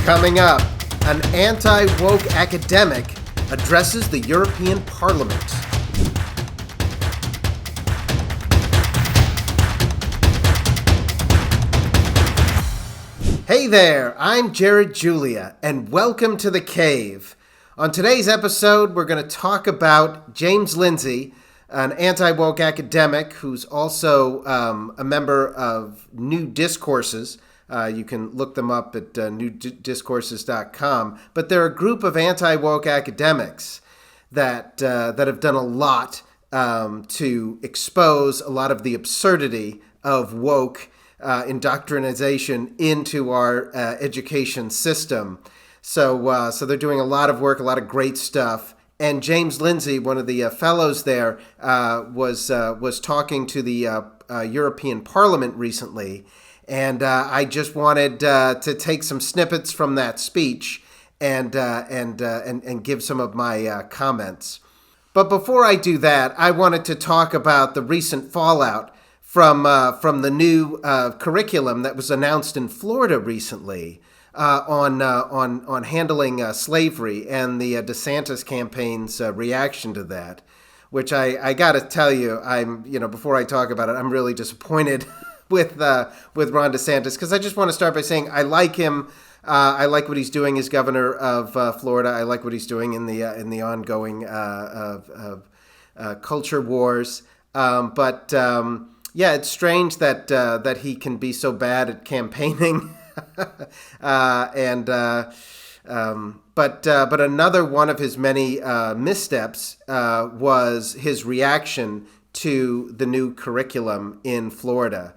Coming up, an anti-woke academic addresses the European Parliament. Hey there, I'm Jared Julia, and welcome to The Cave. On today's episode, we're going to talk about James Lindsay, an anti-woke academic who's also a member of New Discourses. You can look them up at newdiscourses.com. But they're a group of anti-woke academics that have done a lot to expose a lot of the absurdity of woke indoctrination into our education system. So they're doing a lot of work, a lot of great stuff. And James Lindsay, one of the fellows there, was talking to the European Parliament recently. And I just wanted to take some snippets from that speech and give some of my comments. But before I do that, I wanted to talk about the recent fallout from the new curriculum that was announced in Florida recently on handling slavery and the DeSantis campaign's reaction to that. Which I got to tell you, before I talk about it, I'm really disappointed with Ron DeSantis, because I just want to start by saying I like him. I like what he's doing as governor of Florida. I like what he's doing in the ongoing culture wars. But it's strange that he can be so bad at campaigning. But another one of his many missteps was his reaction to the new curriculum in Florida.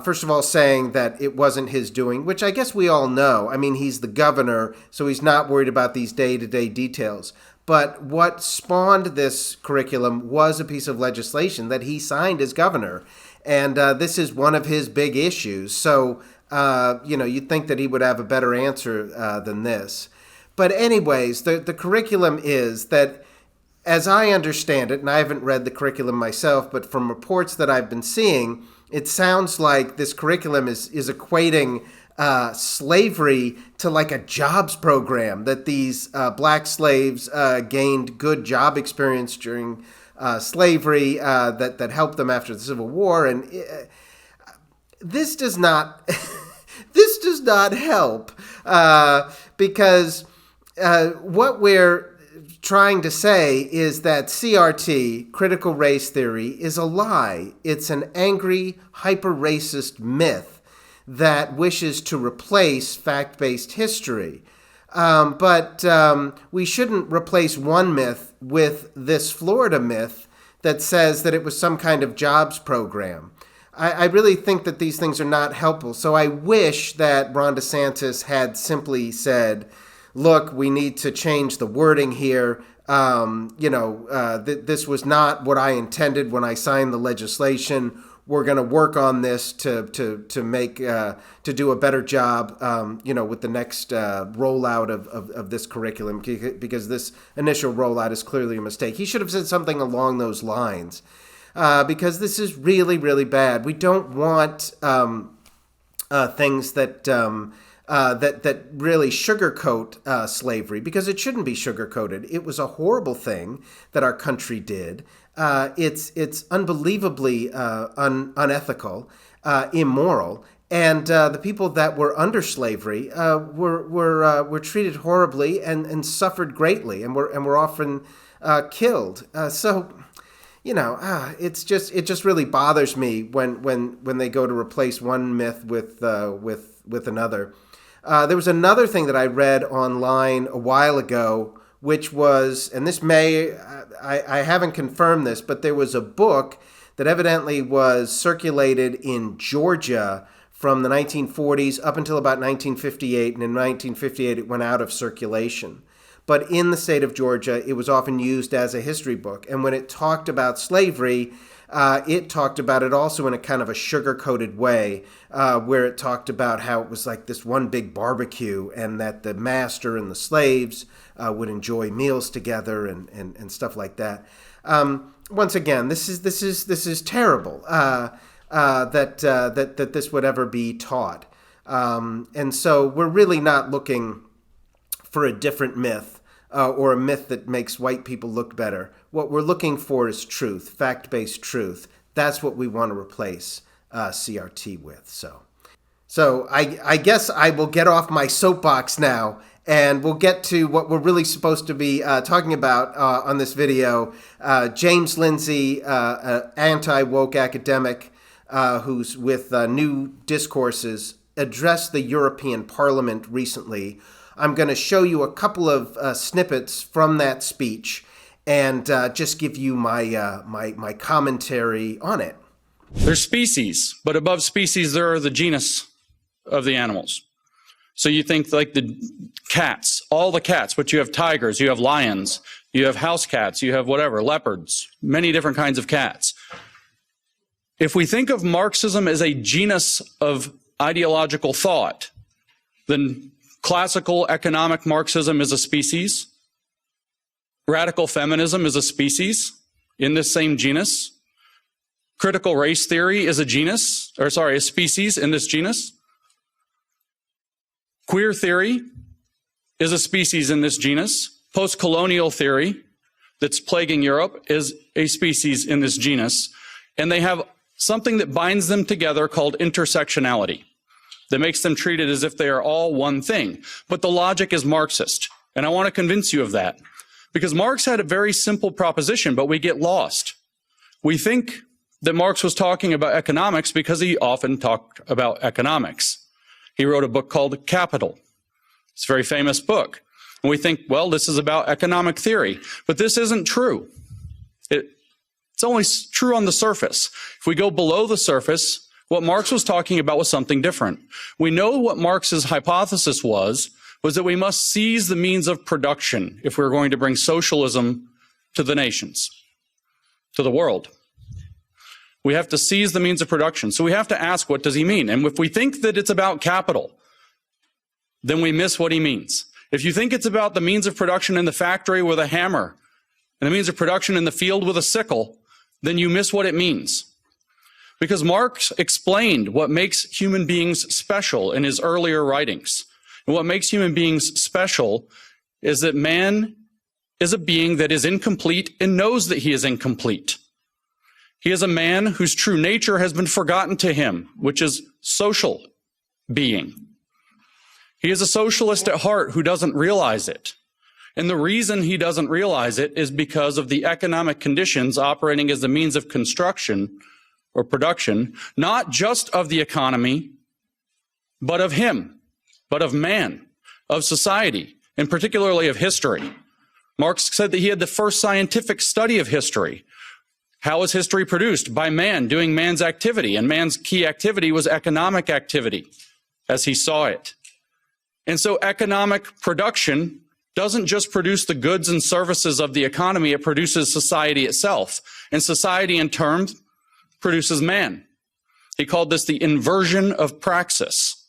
First of all, saying that it wasn't his doing, which I guess we all know. I mean, he's the governor, so he's not worried about these day-to-day details. But what spawned this curriculum was a piece of legislation that he signed as governor. And this is one of his big issues. So, you'd think that he would have a better answer than this. But anyways, the curriculum is that, as I understand it, and I haven't read the curriculum myself, but from reports that I've been seeing, it sounds like this curriculum is equating slavery to like a jobs program, that these black slaves gained good job experience during slavery that helped them after the Civil War. And this does not this does not help because what we're trying to say is that CRT, critical race theory, is a lie. It's an angry, hyper-racist myth that wishes to replace fact-based history. But we shouldn't replace one myth with this Florida myth that says that it was some kind of jobs program. I really think that these things are not helpful. So I wish that Ron DeSantis had simply said, look, we need to change the wording here. This was not what I intended when I signed the legislation. We're going to work on this to do a better job, with the next rollout of this curriculum, because this initial rollout is clearly a mistake. He should have said something along those lines, because this is really, really bad. We don't want things that really sugarcoat slavery, because it shouldn't be sugarcoated. It was a horrible thing that our country did. It's unbelievably unethical, immoral, and the people that were under slavery were treated horribly and suffered greatly, and were often killed. It just really bothers me when they go to replace one myth with another. There was another thing that I read online a while ago, which was, and this I haven't confirmed this, but there was a book that evidently was circulated in Georgia from the 1940s up until about 1958, and in 1958 it went out of circulation. But in the state of Georgia, it was often used as a history book, and when it talked about slavery, it talked about it also in a kind of a sugar-coated way, where it talked about how it was like this one big barbecue, and that the master and the slaves would enjoy meals together and stuff like that. Once again, this is terrible that this would ever be taught. And so we're really not looking for a different myth or a myth that makes white people look better. What we're looking for is truth, fact-based truth. That's what we want to replace CRT with. So I guess I will get off my soapbox now, and we'll get to what we're really supposed to be talking about on this video. James Lindsay, anti-woke academic who's with New Discourses, addressed the European Parliament recently. I'm going to show you a couple of snippets from that speech and just give you my commentary on it. There's species, but above species there are the genus of the animals. So you think like the cats, all the cats, but you have tigers, you have lions, you have house cats, you have whatever, leopards, many different kinds of cats. If we think of Marxism as a genus of ideological thought, then classical economic Marxism is a species. Radical feminism is a species in this same genus. Critical race theory is a species in this genus. Queer theory is a species in this genus. Post-colonial theory that's plaguing Europe is a species in this genus. And they have something that binds them together called intersectionality that makes them treated as if they are all one thing. But the logic is Marxist. And I want to convince you of that. Because Marx had a very simple proposition, but we get lost. We think that Marx was talking about economics because he often talked about economics. He wrote a book called Capital. It's a very famous book. And we think, well, this is about economic theory. But this isn't true. It's only true on the surface. If we go below the surface, what Marx was talking about was something different. We know what Marx's hypothesis was that we must seize the means of production if we're going to bring socialism to the nations, to the world. We have to seize the means of production. So we have to ask, what does he mean? And if we think that it's about capital, then we miss what he means. If you think it's about the means of production in the factory with a hammer and the means of production in the field with a sickle, then you miss what it means. Because Marx explained what makes human beings special in his earlier writings. And what makes human beings special is that man is a being that is incomplete and knows that he is incomplete. He is a man whose true nature has been forgotten to him, which is social being. He is a socialist at heart who doesn't realize it. And the reason he doesn't realize it is because of the economic conditions operating as the means of construction or production, not just of the economy, but of him, but of man, of society, and particularly of history. Marx said that he had the first scientific study of history. How was history produced? By man, doing man's activity. And man's key activity was economic activity, as he saw it. And so economic production doesn't just produce the goods and services of the economy, it produces society itself. And society, in turn, produces man. He called this the inversion of praxis.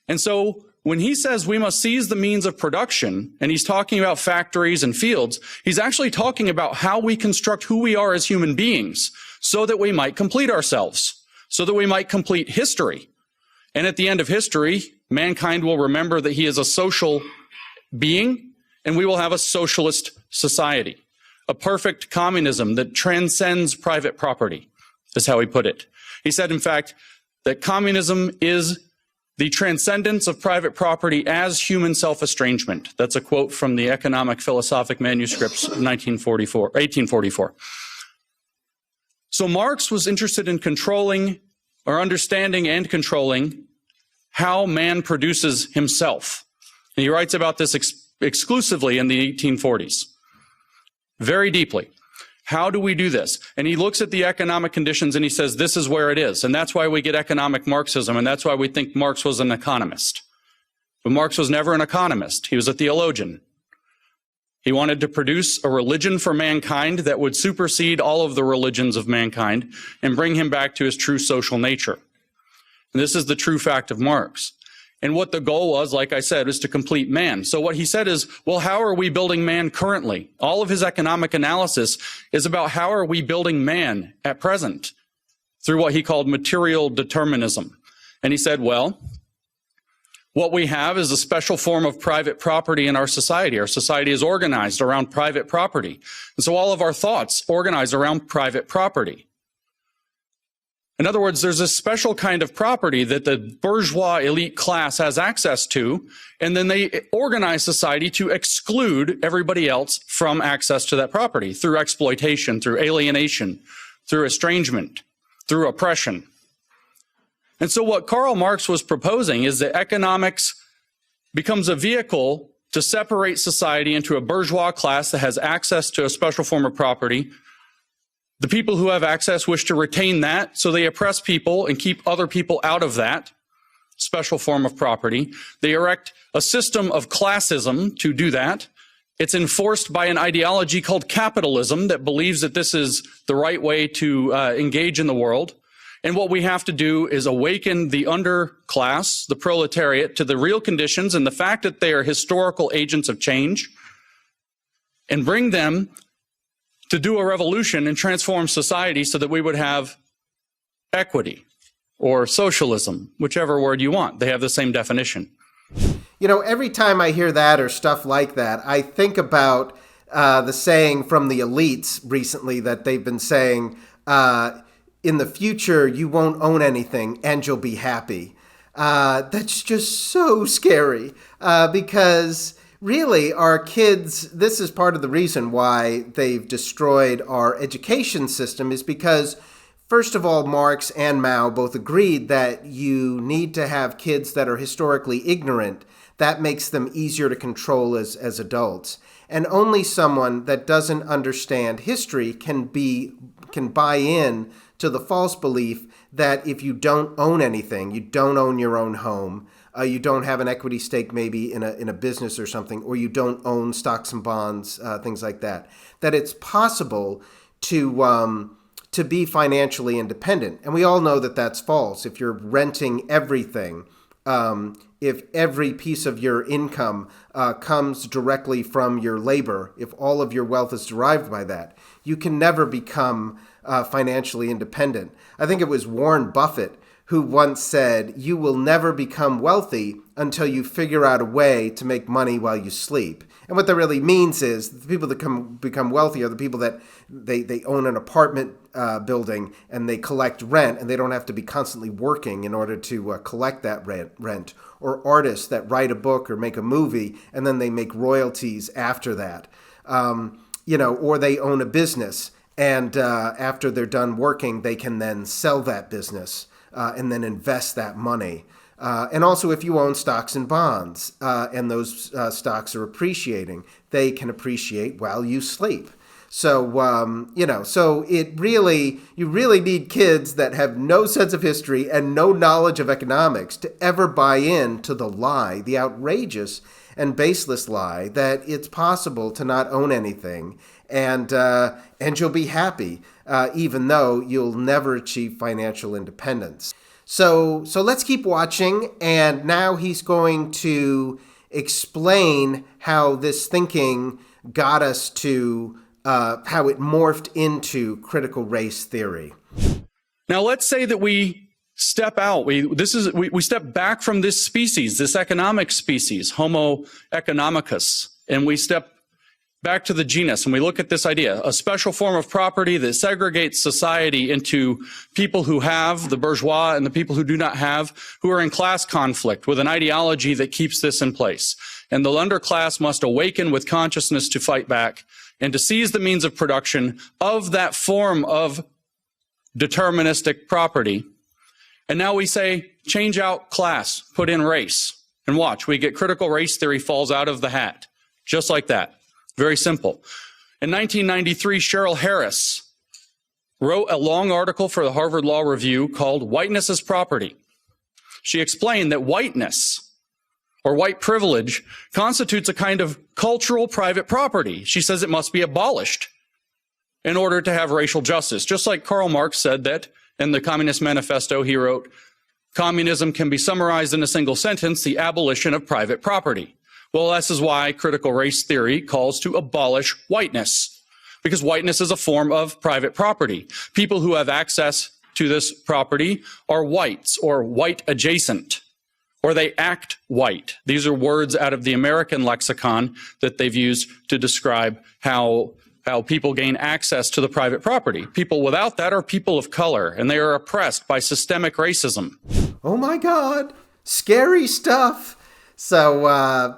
And so when he says we must seize the means of production, and he's talking about factories and fields, he's actually talking about how we construct who we are as human beings so that we might complete ourselves, so that we might complete history. And at the end of history, mankind will remember that he is a social being, and we will have a socialist society, a perfect communism that transcends private property, is how he put it. He said, in fact, that communism is the transcendence of private property as human self-estrangement. That's a quote from the Economic Philosophic Manuscripts of 1844. So Marx was interested in controlling or understanding and controlling how man produces himself. And he writes about this exclusively in the 1840s, very deeply. How do we do this? And he looks at the economic conditions and he says, this is where it is. And that's why we get economic Marxism. And that's why we think Marx was an economist. But Marx was never an economist. He was a theologian. He wanted to produce a religion for mankind that would supersede all of the religions of mankind and bring him back to his true social nature. And this is the true fact of Marx. And what the goal was, like I said, is to complete man. So what he said is, well, how are we building man currently? All of his economic analysis is about how are we building man at present through what he called material determinism. And he said, well, what we have is a special form of private property in our society. Our society is organized around private property. And so all of our thoughts organize around private property. In other words, there's a special kind of property that the bourgeois elite class has access to, and then they organize society to exclude everybody else from access to that property through exploitation, through alienation, through estrangement, through oppression. And so what Karl Marx was proposing is that economics becomes a vehicle to separate society into a bourgeois class that has access to a special form of property. The people who have access wish to retain that, so they oppress people and keep other people out of that special form of property. They erect a system of classism to do that. It's enforced by an ideology called capitalism that believes that this is the right way to engage in the world. And what we have to do is awaken the underclass, the proletariat, to the real conditions and the fact that they are historical agents of change, and bring them to do a revolution and transform society so that we would have equity or socialism, whichever word you want. They have the same definition. You know, every time I hear that or stuff like that, I think about the saying from the elites recently that they've been saying, in the future, you won't own anything and you'll be happy. That's just so scary because really our kids, this is part of the reason why they've destroyed our education system, is because, first of all, Marx and Mao both agreed that you need to have kids that are historically ignorant. That makes them easier to control as adults. And only someone that doesn't understand history can buy in to the false belief that if you don't own anything, you don't own your own home, you don't have an equity stake maybe in a business or something, or you don't own stocks and bonds, things like that, that it's possible to be financially independent. And we all know that that's false. If you're renting everything, if every piece of your income comes directly from your labor, if all of your wealth is derived by that, you can never become financially independent. I think it was Warren Buffett who once said, you will never become wealthy until you figure out a way to make money while you sleep. And what that really means is the people that become wealthy are the people that they own an apartment building and they collect rent, and they don't have to be constantly working in order to collect that rent. Or artists that write a book or make a movie and then they make royalties after that. Or they own a business, and after they're done working, they can then sell that business and then invest that money. And also, if you own stocks and bonds and those stocks are appreciating, they can appreciate while you sleep. So, you really need kids that have no sense of history and no knowledge of economics to ever buy into the lie, the outrageous and baseless lie that it's possible to not own anything and you'll be happy, even though you'll never achieve financial independence. So let's keep watching, and now he's going to explain how this thinking got us to how it morphed into critical race theory. Now, let's say that we step out. We step back from this species, this economic species, Homo economicus, and we step back to the genus, and we look at this idea, a special form of property that segregates society into people who have, the bourgeois, and the people who do not have, who are in class conflict with an ideology that keeps this in place. And the underclass must awaken with consciousness to fight back and to seize the means of production of that form of deterministic property. And now we say, change out class, put in race. And watch, we get critical race theory falls out of the hat, just like that. Very simple. In 1993, Cheryl Harris wrote a long article for the Harvard Law Review called Whiteness as Property. She explained that whiteness, or white privilege, constitutes a kind of cultural private property. She says it must be abolished in order to have racial justice. Just like Karl Marx said that in the Communist Manifesto, he wrote, communism can be summarized in a single sentence, the abolition of private property. Well, this is why critical race theory calls to abolish whiteness, because whiteness is a form of private property. People who have access to this property are whites or white adjacent, or they act white. These are words out of the American lexicon that they've used to describe how people gain access to the private property. People without that are people of color, and they are oppressed by systemic racism. Oh my God, scary stuff. So,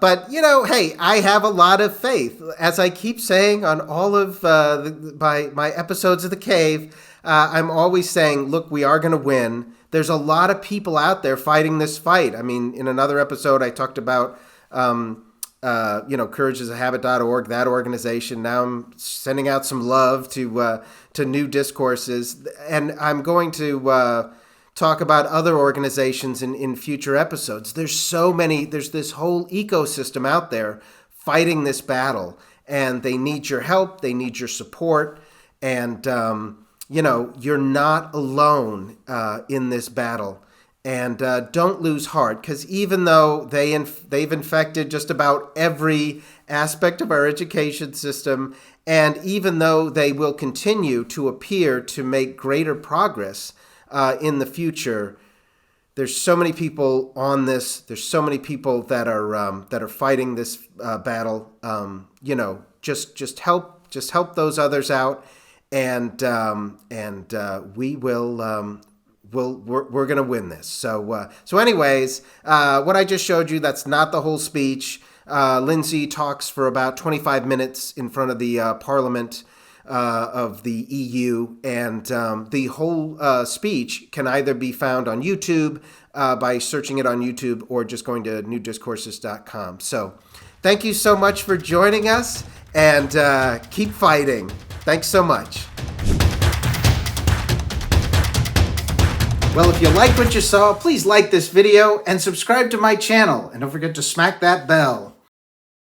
but hey, I have a lot of faith. As I keep saying on all of my episodes of The Cave, I'm always saying, look, we are going to win. There's a lot of people out there fighting this fight. I mean, in another episode, I talked about, courageasahabit.org, that organization. Now I'm sending out some love to New Discourses, and I'm going to talk about other organizations in future episodes. There's this whole ecosystem out there fighting this battle, and they need your help, they need your support, and you're not alone in this battle. And don't lose heart, because even though they've infected just about every aspect of our education system, and even though they will continue to appear to make greater progress in the future, there's so many people on this. There's so many people that are fighting this battle. Just help those others out, and we will. We're going to win this. So anyways, what I just showed you, that's not the whole speech. Lindsay talks for about 25 minutes in front of the Parliament of the EU, and the whole speech can either be found on YouTube by searching it on YouTube, or just going to newdiscourses.com. So thank you so much for joining us, and keep fighting. Thanks so much. Well, if you liked what you saw, please like this video and subscribe to my channel. And don't forget to smack that bell.